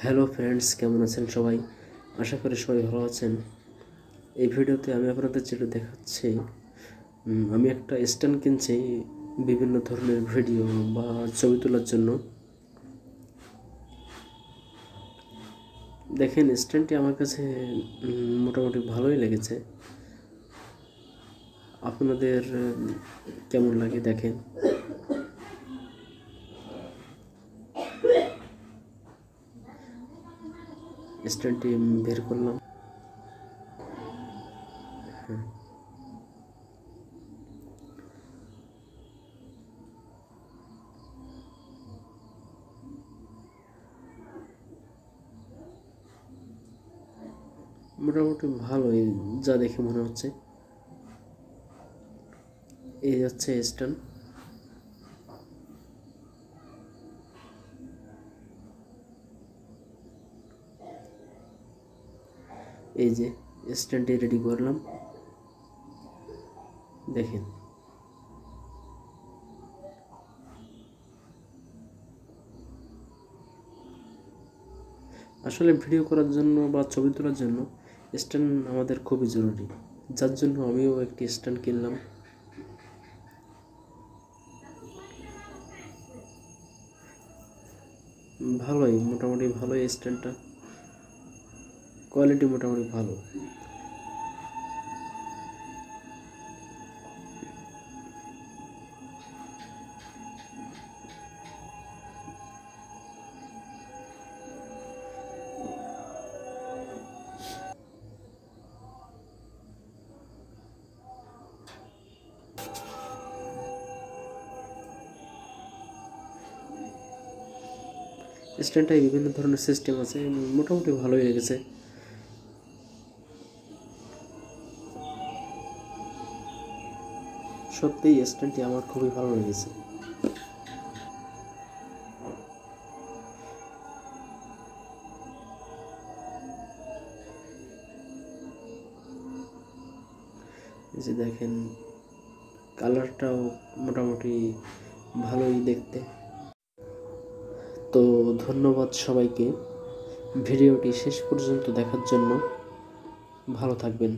Hello friends, কেমন আছেন সবাই? আশা করি সবাই ভালো আছেন। এই ভিডিওতে আমি আপনাদের যেটা দেখাচ্ছি, আমি একটা স্ট্যান্ড কিনছি বিভিন্ন ধরনের ভিডিও বা ছবি তোলার জন্য। দেখেন, স্ট্যান্ডটি আমার কাছে মোটামুটি ভালোই লেগেছে। আপনাদের কেমন লাগে দেখেন। স্ট্যান্ডটি বের করলাম। মোটামুটি ভালোই যা দেখে মনে হচ্ছে। এই যাচ্ছে স্ট্যান্ড। এই যে স্ট্যান্ডটি রেডি করলাম, দেখেন। আসলে ভিডিও করার জন্য বা ছবি তোলার জন্য স্ট্যান্ড আমাদের খুবই জরুরি, যার জন্য আমিও একটি স্ট্যান্ড কিনলাম। মোটামুটি ভালোই স্ট্যান্ডটা, কোয়ালিটি মোটামুটি ভালো। স্ট্যান্ডটায় বিভিন্ন ধরনের সিস্টেম আছে, মোটামুটি ভালোই লেগেছে। সত্যিই স্ট্যান্ডটি আমার খুবই ভালো লেগেছে। এই যে দেখেন, কালারটাও মোটামুটি ভালোই দেখতে। তো ধন্যবাদ সবাইকে ভিডিওটি শেষ পর্যন্ত দেখার জন্য। ভালো থাকবেন।